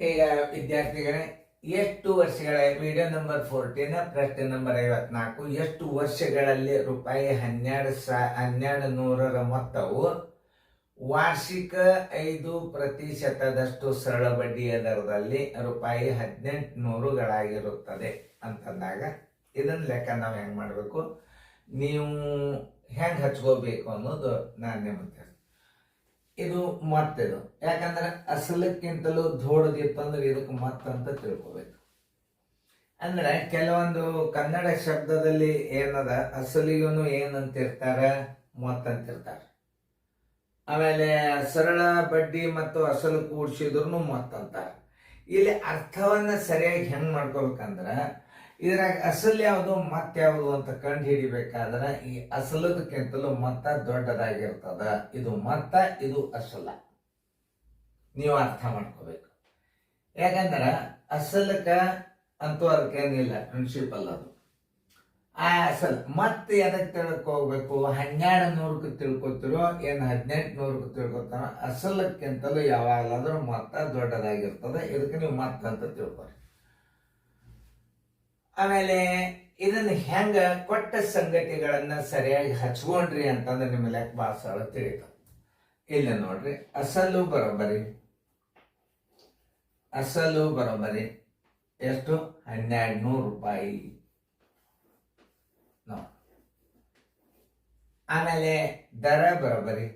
ಈಗ ವಿದ್ಯಾರ್ಥಿಗಳೇ, ಎಷ್ಟು ವರ್ಷಗಳ ವಿಡಿಯೋ ನಂಬರ್ 14 ಪ್ರಶ್ನೆ ನಂಬರ್ 54, ಎಷ್ಟು ವರ್ಷಗಳಲ್ಲಿ ರೂಪಾಯಿ 12,100ರ ಮೊತ್ತವು ವಾರ್ಷಿಕ 5% ಸರಳ ಬಡ್ಡಿಯ ದರದಲ್ಲಿ ರೂಪಾಯಿ 1,800ಗಳಾಗಿರುತ್ತದೆ ಅಂತಂದಾಗ ಇದನ್ನ ಲೆಕ್ಕ ನಾವು ಹೆಂಗ್ ಮಾಡಬೇಕು, ನೀವು ಹೆಂಗ್ ಹಚ್ಕೋಬೇಕು ಅನ್ನೋದು ನಾನು ನಿಮಗೆ ಇದು ಮತ್ತಿದು. ಯಾಕಂದ್ರೆ ಅಸಲಕ್ಕಿಂತಲೂ ದೊಡ್ಡದಿತ್ತಂದ್ರೆ ಇದಕ್ಕೆ ಮತ್ತಂತ ತಿಳ್ಕೊಬೇಕು. ಅಂದ್ರೆ ಕೆಲವೊಂದು ಕನ್ನಡ ಶಬ್ದದಲ್ಲಿ ಏನದ ಅಸಲಿಗೂ ಏನಂತಿರ್ತಾರ, ಮತ್ತಂತಿರ್ತಾರ. ಆಮೇಲೆ ಸರಳ ಬಡ್ಡಿ ಮತ್ತು ಅಸಲು ಕೂಡಿಸಿದ್ರು ಮತ್ತಂತಾರ. ಇಲ್ಲಿ ಅರ್ಥವನ್ನ ಸರಿಯಾಗಿ ಹೆಂಗ್ ಮಾಡ್ಕೋಬೇಕಂದ್ರ ಇದ್ರಾಗ ಅಸಲ್ ಯಾವುದು ಮತ್ತ ಯಾವುದು ಅಂತ ಕಂಡು ಹಿಡಿಬೇಕಾದ್ರೆ ಈ ಅಸಲದಕ್ಕಿಂತಲೂ ಮೊತ್ತ ದೊಡ್ಡದಾಗಿರ್ತದ. ಇದು ಮೊತ್ತ, ಇದು ಅಸಲ. ನೀವು ಅರ್ಥ ಮಾಡ್ಕೋಬೇಕು. ಯಾಕಂದ್ರ ಅಸಲಕ್ಕ ಅಂತೂ ಅದಕ್ಕೇನಿಲ್ಲ, ಪ್ರಿನ್ಸಿಪಲ್ ಅದು. ಆ ಅಸಲ್ ಮತ್ತೆ ಎದಕ್ಕೆ ತಿಳ್ಕೋಬೇಕು, 1200ಕ್ಕೆ ತಿಳ್ಕೊತಿರೋ ಏನು 1800ಕ್ಕೆ ತಿಳ್ಕೊತಾರೋ, ಅಸಲಕ್ಕಿಂತಲೂ ಯಾವಾಗಲಾದ್ರೂ ಮೊತ್ತ ದೊಡ್ಡದಾಗಿರ್ತದೆ. ಇದಕ್ಕೆ ನೀವು ಮತ್ತ ಅಂತ ತಿಳ್ಕೊರಿ. ಆಮೇಲೆ ಇದನ್ನ ಹೆಂಗ ಕೊಟ್ಟ ಸಂಗತಿಗಳನ್ನ ಸರಿಯಾಗಿ ಹಚ್ಕೊಂಡ್ರಿ ಅಂತಂದ್ರೆ ನಿಮ್ಮ ಲೆಕ್ಕ ಭಾಳ ಸರಳ ತಿಳಿತ. ಇಲ್ಲ ನೋಡ್ರಿ, ಅಸಲು ಬರೋಬ್ಬರಿ ಎಷ್ಟು? 1,200 ರೂಪಾಯಿ. ಆಮೇಲೆ ದರ ಬರೋಬ್ಬರಿ,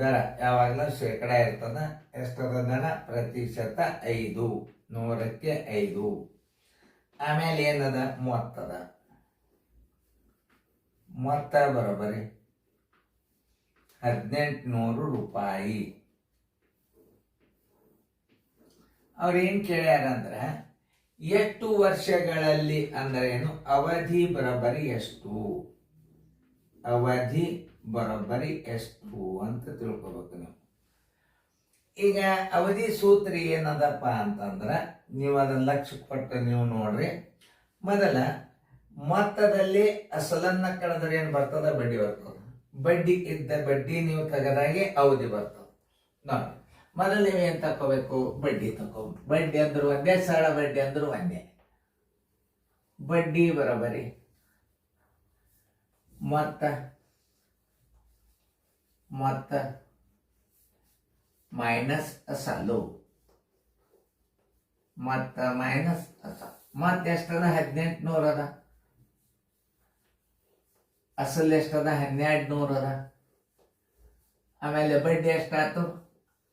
ದರ ಯಾವಾಗಲೂ ಶೇಕಡ ಇರ್ತದ. ಎಷ್ಟದ ದರ? ಪ್ರತಿಶತ 5, 100ಕ್ಕೆ 5. ಆಮೇಲೆ ಏನದ? ಮೊತ್ತದ ಮೊತ್ತ ಬರೋಬ್ಬರಿ 1,800 ರೂಪಾಯಿ. ಅವ್ರು ಏನ್ ಕೇಳ್ಯಾರಂದ್ರ ಎಷ್ಟು ವರ್ಷಗಳಲ್ಲಿ ಅಂದ್ರೆ ಏನು, ಅವಧಿ ಬರೋಬ್ಬರಿ ಎಷ್ಟು, ಅವಧಿ ಬರೋಬ್ಬರಿ ಎಷ್ಟು ಅಂತ ತಿಳ್ಕೊಬೇಕು ನೀವು. ಈಗ ಅವಧಿ ಸೂತ್ರ ಏನದಪ್ಪ ಅಂತಂದ್ರ ನೀವು ಅದನ್ನ ಲಕ್ಷ್ಯ ಕೊಟ್ಟು ನೀವು ನೋಡ್ರಿ. ಮೊದಲ ಮೊತ್ತದಲ್ಲಿ ಅಸಲನ್ನ ಕಳೆದ್ರೆ ಏನ್ ಬರ್ತದ? ಬಡ್ಡಿ ಬರ್ತದ. ಬಡ್ಡಿ ಇದ್ದ ಬಡ್ಡಿ ನೀವು ತೆಗೆದಾಗೆ ಅವಧಿ ಬರ್ತದ. ನೋಡಿ, ಮೊದಲು ನೀವು ಏನ್ ತಕೋಬೇಕು? ಬಡ್ಡಿ ತಕೋ. ಬಡ್ಡಿ ಅಂದ್ರು ಒಂದೇ, ಸರಳ ಬಡ್ಡಿ ಅಂದ್ರು ಒಂದೇ. ಬಡ್ಡಿ ಬರೋಬ್ಬರಿ ಮೊತ್ತ ಮೈನಸ್ ಅಸಲು, ಮೊತ್ತ ಮೈನಸ್ ಅಸಲು. ಮತ್ತೆ ಎಷ್ಟದ? 1,800 ಅದ. ಅಸಲ್ ಎಷ್ಟದ? 1,200 ಅದ. ಆಮೇಲೆ ಬಡ್ಡಿ ಎಷ್ಟಾಯ್ತು?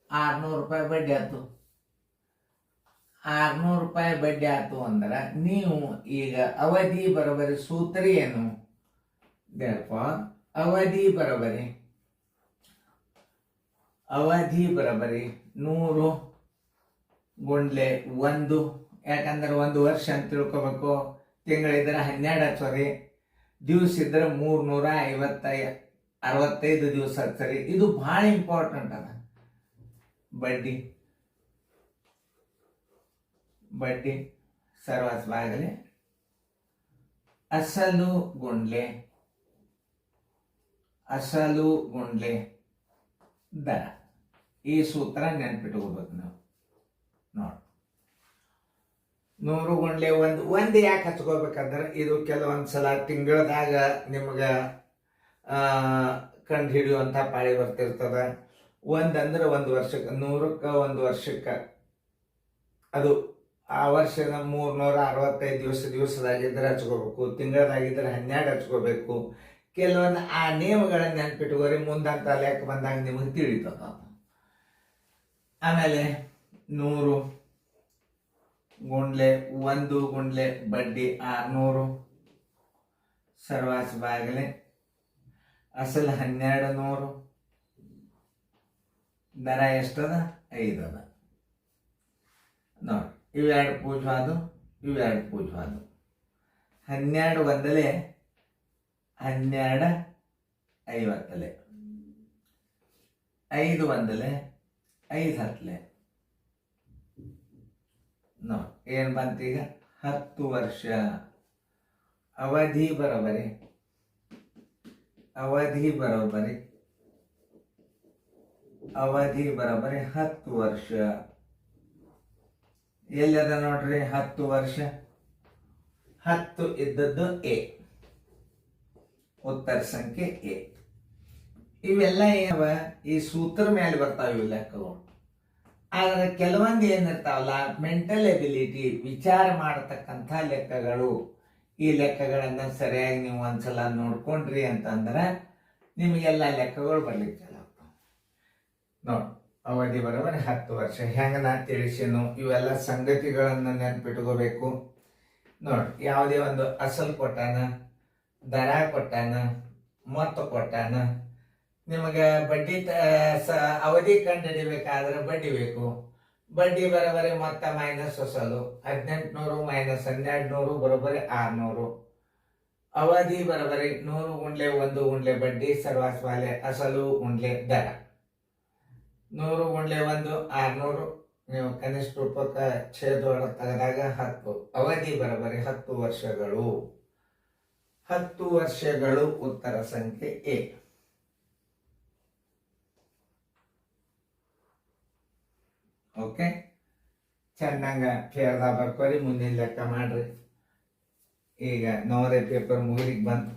600 ರೂಪಾಯಿ ಬಡ್ಡಿ ಆಯ್ತು. 600 ರೂಪಾಯಿ ಬಡ್ಡಿ ಆಯ್ತು ಅಂದ್ರ ನೀವು ಈಗ ಅವಧಿ ಬರೋಬ್ಬರಿ ಸೂತ್ರ ಏನು? ಅವಧಿ ಬರೋಬ್ಬರಿ 100 ಗುಂಡ್ಲೆ 1. ಯಾಕಂದ್ರೆ 1 ವರ್ಷ ಅಂತ ತಿಳ್ಕೊಬೇಕು. ತಿಂಗಳಿದ್ರೆ 12 ಹಚ್ಚೋರಿ, ದಿವಸ ಇದ್ರೆ 365 ದಿವಸ ಹಚ್ಚರಿ. ಇದು ಬಹಳ ಇಂಪಾರ್ಟೆಂಟ್ ಅದ. ಬಡ್ಡಿ ಸರ್ವಸ್ವಾಗಲಿ ಅಸಲು ಗುಂಡ್ಲೆ ದರ. ಈ ಸೂತ್ರ ನೆನ್ಪಿಟ್ಕೋಬೇಕು ನಾವು. ನೋಡಿ, 100 ಗುಂಡ್ಲೆ 1 ಯಾಕೆ ಹಚ್ಕೋಬೇಕಂದ್ರೆ ಇದು ಕೆಲವೊಂದ್ಸಲ ತಿಂಗಳದಾಗ ನಿಮ್ಗ ಕಂಡು ಹಿಡಿಯುವಂತ ಪಾಳಿ ಬರ್ತಿರ್ತದ. 1 ಅಂದ್ರೆ 1 ವರ್ಷಕ್ಕೆ, 100ಕ್ಕೆ 1 ವರ್ಷಕ್ಕೆ, ಅದು ಆ ವರ್ಷದ 365 ದಿವಸದಾಗಿದ್ರೆ ಹಚ್ಕೋಬೇಕು. ತಿಂಗಳದಾಗಿದ್ರೆ 12 ಹಚ್ಕೋಬೇಕು. ಕೆಲವೊಂದು ಆ ನಿಯಮಗಳನ್ನ ನೆನ್ಪಿಟ್ಕೋರಿ. ಮುಂದಂತ ಲೆಕ್ಕ ಬಂದಾಗ ನಿಮಗೆ ತಿಳಿತದ. ಆಮೇಲೆ 100 ಗುಂಡ್ಲೆ 1 ಗುಂಡ್ಲೆ ಬಡ್ಡಿ 600 ಸರ್ವಾಸವಾಗಲಿ ಅಸಲು 1,200, ದರ ಎಷ್ಟದ? 5 ಅದ. ನೋಡಿ, ಇವೆರಡು ಪೂಜವಾದು, 12 ಒಂದಲೇ 12 50, 5 ಒಂದಲೇ 5 ಹತ್ತಲೆ. ನೋಡಿ ಏನ್ ಬಂತೀಗ? 10 ವರ್ಷ. ಅವಧಿ ಬರೋಬ್ಬರಿ ಅವಧಿ ಬರೋಬ್ಬರಿ 10 ವರ್ಷ. ಎಲ್ಲದ ನೋಡ್ರಿ 10 ವರ್ಷ. 10 ಇದ್ದದ್ದು ಎ, ಉತ್ತರ ಸಂಖ್ಯೆ ಎ. ಇವೆಲ್ಲ ಏನವ ಈ ಸೂತ್ರ ಮೇಲೆ ಬರ್ತಾವ ಇವು ಲೆಕ್ಕಗಳು. ಆದ್ರೆ ಕೆಲವೊಂದು ಏನಿರ್ತಾವಲ್ಲ ಮೆಂಟಲ್ ಎಬಿಲಿಟಿ, ವಿಚಾರ ಮಾಡತಕ್ಕಂಥ ಲೆಕ್ಕಗಳು. ಈ ಲೆಕ್ಕಗಳನ್ನ ಸರಿಯಾಗಿ ನೀವು ಒಂದ್ಸಲ ನೋಡ್ಕೊಂಡ್ರಿ ಅಂತಂದ್ರೆ ನಿಮಗೆಲ್ಲ ಲೆಕ್ಕಗಳು ಬರ್ಲಿಕ್ಕೆ ಚಾಲು ಆಗ್ತಾವ. ನೋಡಿ, ಅವಧಿ ಬರೋಬ್ಬರಿ 10 ವರ್ಷ. ಹೆಂಗ ನಾ ತಿಳಿಸೇನು ಇವೆಲ್ಲ ಸಂಗತಿಗಳನ್ನ ನೆನ್ಪಿಟ್ಕೋಬೇಕು. ನೋಡಿ, ಯಾವುದೇ ಒಂದು ಅಸಲು ಕೊಟ್ಟಾನ, ದರ ಕೊಟ್ಟಾನ, ಮೊತ್ತ ಕೊಟ್ಟಾನ. ನಿಮಗೆ ಬಡ್ಡಿ ಅವಧಿ ಕಂಡುಹಿಡಿಬೇಕಾದ್ರೆ ಬಡ್ಡಿ ಬೇಕು. ಬಡ್ಡಿ ಬರೋಬ್ಬರಿ ಮೊತ್ತ ಮೈನಸ್ ಅಸಲು 1800 ಮೈನಸ್ 1200 ಬರೋಬ್ಬರಿ 600. ಅವಧಿ ಬರೋಬ್ಬರಿ 100 ಗುಂಡ್ಲೆ 1 ಗುಂಡ್ಲೆ ಬಡ್ಡಿ ಸರ್ವಾಸ್ವಾಲೆ ಅಸಲು ಗುಂಡ್ಲೆ ದರ. 100 ಗುಂಡ್ಲೆ 1 600. ನೀವು ಕನಿಷ್ಠ ರೂಪಕ್ಕೆ ಛೇದೊಳ ತೆಗೆದಾಗ 10. ಅವಧಿ ಬರೋಬ್ಬರಿ 10 ವರ್ಷಗಳು. 10 ವರ್ಷಗಳು ಉತ್ತರ ಸಂಖ್ಯೆ ಎ. ಓಕೆ, ಚೆನ್ನಾಗ ಫೇರ್ದಾಗ ಬರ್ಕೋರಿ. ಮುಂದಿನ ಲೆಕ್ಕ ಮಾಡ್ರಿ. ಈಗ 9ನೇ ಪೇಪರ್ ಮುಗಿಲಿಕ್ಕೆ ಬಂತು.